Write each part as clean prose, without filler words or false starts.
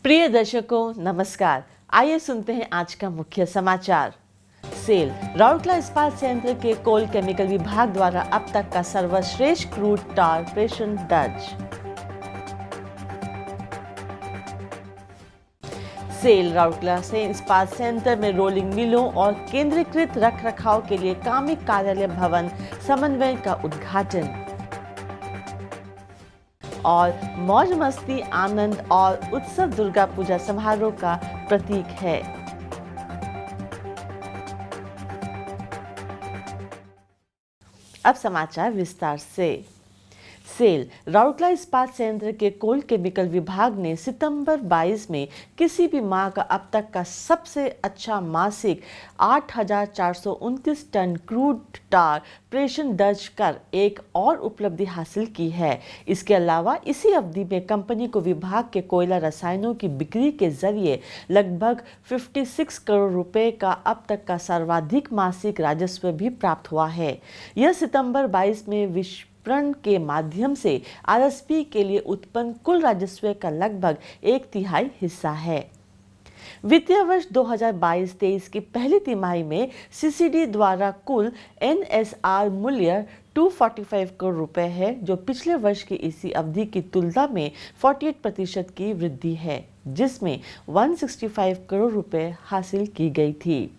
प्रिय दर्शकों नमस्कार। आइए सुनते हैं आज का मुख्य समाचार। सेल राउरकेला इस्पात संयंत्र के कोल केमिकल विभाग द्वारा अब तक का सर्वश्रेष्ठ क्रूड tar ऑपरेशन दर्ज। सेल राउरकेला से इस्पात संयंत्र में रोलिंग मिलों और केंद्रीकृत रख रखाव के लिए कामिक कार्यालय भवन समन्वय का उद्घाटन। और मौज मस्ती आनंद और उत्सव दुर्गा पूजा समारोह का प्रतीक है। अब समाचार विस्तार से। सेल राउरकेला इस्पात संयंत्र के कोल केमिकल विभाग ने सितंबर 22 में किसी भी माह का अब तक का सबसे अच्छा मासिक 8,429 टन क्रूड tar ऑपरेशन दर्ज कर एक और उपलब्धि हासिल की है। इसके अलावा इसी अवधि में कंपनी को विभाग के कोयला रसायनों की बिक्री के जरिए लगभग 56 करोड़ रुपए का अब तक का सर्वाधिक मासिक राजस्व भी प्राप्त हुआ है। यह सितंबर 22 में विपणन के माध्यम से आरएसपी के लिए उत्पन्न कुल राजस्व का लगभग 1/3 हिस्सा है। वित्तीय वर्ष 2022-23 की पहली तिमाही में सीसीडी द्वारा कुल एनएसआर मूल्य 245 करोड़ रुपए है, जो पिछले वर्ष की इसी अवधि की तुलना में 48% की वृद्धि है, जिसमें 165 करोड़ रुपए हासिल की गई थी।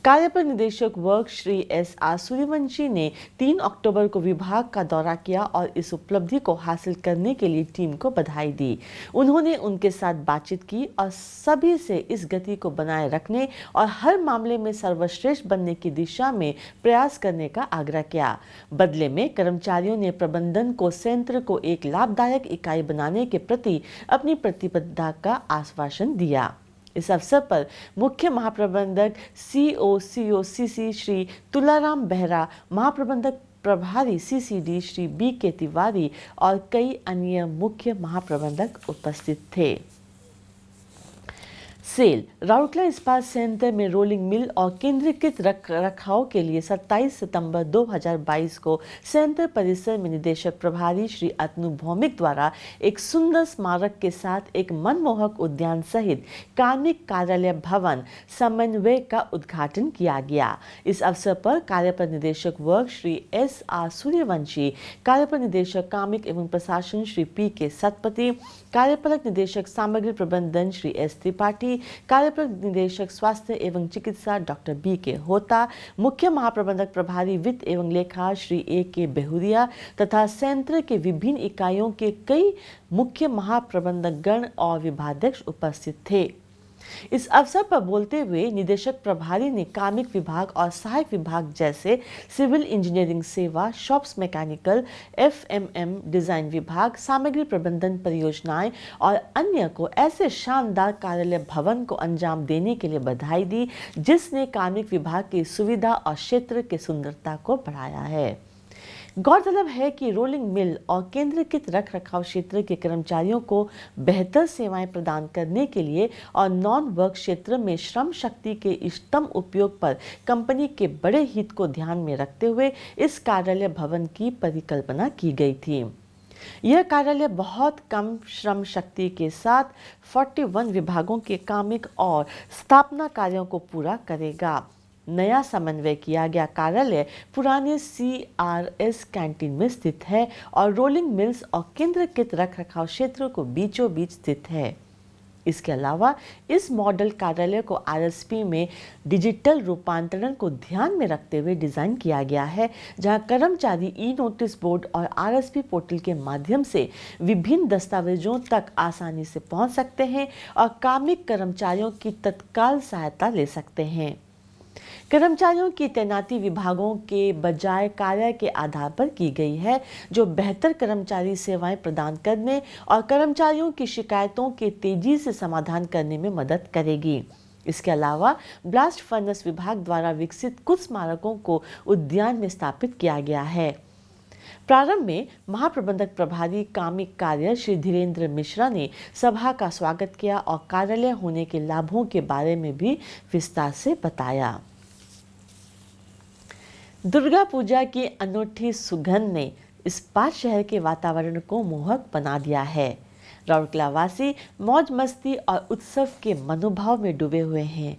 कार्यपालक निदेशक वर्ग श्री S.R. सूर्यवंशी ने 3 अक्टूबर को विभाग का दौरा किया और इस उपलब्धि को हासिल करने के लिए टीम को बधाई दी। उन्होंने उनके साथ बातचीत की और सभी से इस गति को बनाए रखने और हर मामले में सर्वश्रेष्ठ बनने की दिशा में प्रयास करने का आग्रह किया। बदले में कर्मचारियों ने प्रबंधन को संयंत्र को एक लाभदायक इकाई बनाने के प्रति अपनी प्रतिबद्धता का आश्वासन दिया। इस अवसर पर मुख्य महाप्रबंधक COCOCC श्री तुलाराम बेहरा, महाप्रबंधक प्रभारी CCD श्री B.K. तिवारी और कई अन्य मुख्य महाप्रबंधक उपस्थित थे। सेल राउरकेला इस्पात संयंत्र में रोलिंग मिल और केंद्रीकृत रख रखाव के लिए 27 सितंबर 2022 को संयंत्र परिसर में निदेशक प्रभारी श्री अतनु भौमिक द्वारा एक सुंदर स्मारक के साथ एक मनमोहक उद्यान सहित कार्मिक कार्यालय भवन समन्वय का उद्घाटन किया गया। इस अवसर पर कार्यपालक निदेशक वर्ग श्री S.R. सूर्यवंशी, कार्यपालक निदेशक कार्मिक एवं प्रशासन श्री P.K. सतपति, कार्यपालक निदेशक सामग्री प्रबंधन श्री S. त्रिपाठी, कार्यपालक निदेशक स्वास्थ्य एवं चिकित्सा डॉक्टर B.K. होता, मुख्य महाप्रबंधक प्रभारी वित्त एवं लेखा श्री A.K. बेहुरिया तथा संयंत्र के विभिन्न इकाइयों के कई मुख्य महाप्रबंधक गण और विभागाध्यक्ष उपस्थित थे। इस अवसर पर बोलते हुए निदेशक प्रभारी ने कार्मिक विभाग और सहायक विभाग जैसे सिविल इंजीनियरिंग सेवा, शॉप्स मैकेनिकल, FMM डिजाइन विभाग, सामग्री प्रबंधन परियोजनाएं और अन्य को ऐसे शानदार कार्यालय भवन को अंजाम देने के लिए बधाई दी, जिसने कार्मिक विभाग की सुविधा और क्षेत्र की सुंदरता को बढ़ाया है। गौरतलब है कि रोलिंग मिल और केंद्रीकृत रख रखाव क्षेत्र के कर्मचारियों को बेहतर सेवाएं प्रदान करने के लिए और नॉन वर्क क्षेत्र में श्रम शक्ति के इष्टतम उपयोग पर कंपनी के बड़े हित को ध्यान में रखते हुए इस कार्यालय भवन की परिकल्पना की गई थी। यह कार्यालय बहुत कम श्रम शक्ति के साथ 41 विभागों के कामिक और स्थापना कार्यों को पूरा करेगा। नया समन्वय किया गया कार्यालय पुराने CRS कैंटीन में स्थित है और रोलिंग मिल्स और केंद्रीकृत रख रखाव क्षेत्र को बीचों बीच स्थित है। इसके अलावा इस मॉडल कार्यालय को RSP में डिजिटल रूपांतरण को ध्यान में रखते हुए डिजाइन किया गया है, जहां कर्मचारी ई-नोटिस बोर्ड और RSP पोर्टल के माध्यम से विभिन्न दस्तावेजों तक आसानी से पहुंच सकते हैं और कार्मिक कर्मचारियों की तत्काल सहायता ले सकते हैं। कर्मचारियों की तैनाती विभागों के बजाय कार्य के आधार पर की गई है, जो बेहतर कर्मचारी सेवाएं प्रदान करने और कर्मचारियों की शिकायतों के तेजी से समाधान करने में मदद करेगी। इसके अलावा ब्लास्ट फर्नेस विभाग द्वारा विकसित कुछ स्मारकों को उद्यान में स्थापित किया गया है। प्रारंभ में महाप्रबंधक प्रभारी कामिक कार्य श्री धीरेन्द्र मिश्रा ने सभा का स्वागत किया और कार्यालय होने के लाभों के बारे में भी विस्तार से बताया। दुर्गा पूजा की अनूठी सुगंध ने इस्पात शहर के वातावरण को मोहक बना दिया है। राउरकेला वासी मौज मस्ती और उत्सव के मनोभाव में डूबे हुए हैं।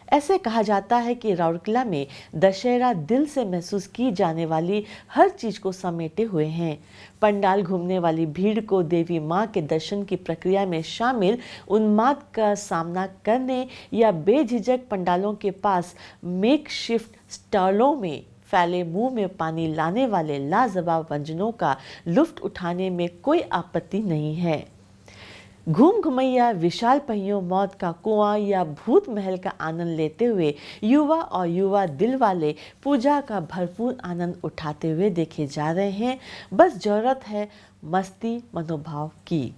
ऐसे कहा जाता है कि राउरकेला में दशहरा दिल से महसूस की जाने वाली हर चीज को समेटे हुए हैं। पंडाल घूमने वाली भीड़ को देवी मां के दर्शन की प्रक्रिया में शामिल उन्माद का सामना करने या बेझिझक पंडालों के पास मेकशिफ्ट स्टॉलों में फैले मुंह में पानी लाने वाले लाजवाब व्यंजनों का लुत्फ उठाने में कोई आपत्ति नहीं है। घूम घुमैया विशाल पहियों मौत का कुआं या भूत महल का आनंद लेते हुए युवा और युवा दिल वाले पूजा का भरपूर आनंद उठाते हुए देखे जा रहे हैं। बस जरूरत है मस्ती मनोभाव की।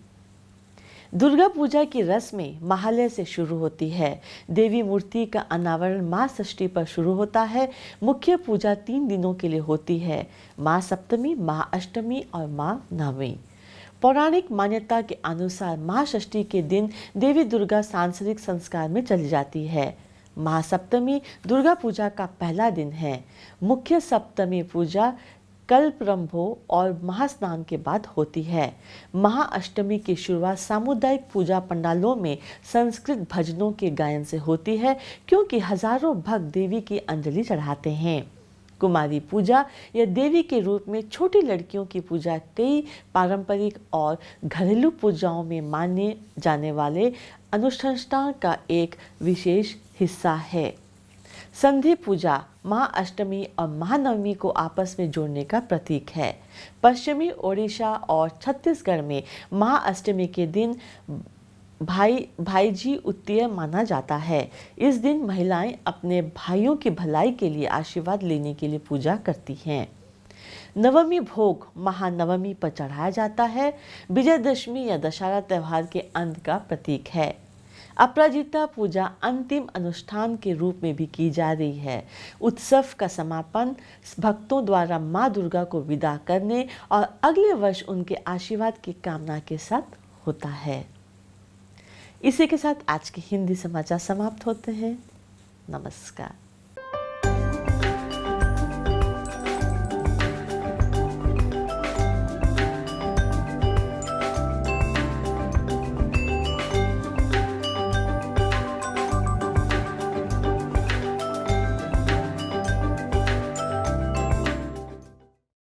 दुर्गा पूजा की रस्में महालय से शुरू होती है। देवी मूर्ति का अनावरण माँ षष्ठी पर शुरू होता है। मुख्य पूजा 3 दिनों के लिए होती है, माँ सप्तमी, माँ अष्टमी और माँ नवमी। पौराणिक मान्यता के अनुसार माँ षष्ठी के दिन देवी दुर्गा सांसारिक संस्कार में चली जाती है। महासप्तमी दुर्गा पूजा का पहला दिन है। मुख्य सप्तमी पूजा कल्परंभो और महास्नान के बाद होती है। महाअष्टमी की शुरुआत सामुदायिक पूजा पंडालों में संस्कृत भजनों के गायन से होती है, क्योंकि हजारों भक्त देवी की अंजलि चढ़ाते हैं। कुमारी पूजा या देवी के रूप में छोटी लड़कियों की पूजा कई पारंपरिक और घरेलू पूजाओं में माने जाने वाले अनुष्ठान का एक विशेष हिस्सा है। संधि पूजा महाअष्टमी और महानवमी को आपस में जोड़ने का प्रतीक है। पश्चिमी ओडिशा और छत्तीसगढ़ में महाअष्टमी के दिन भाईजी उत्तीय माना जाता है। इस दिन महिलाएं अपने भाइयों की भलाई के लिए आशीर्वाद लेने के लिए पूजा करती हैं। नवमी भोग महानवमी पर चढ़ाया जाता है। विजयदशमी या दशहरा त्योहार के अंत का प्रतीक है। अपराजिता पूजा अंतिम अनुष्ठान के रूप में भी की जा रही है। उत्सव का समापन भक्तों द्वारा माँ दुर्गा को विदा करने और अगले वर्ष उनके आशीर्वाद की कामना के साथ होता है। इसी के साथ आज के हिंदी समाचार समाप्त होते हैं। नमस्कार।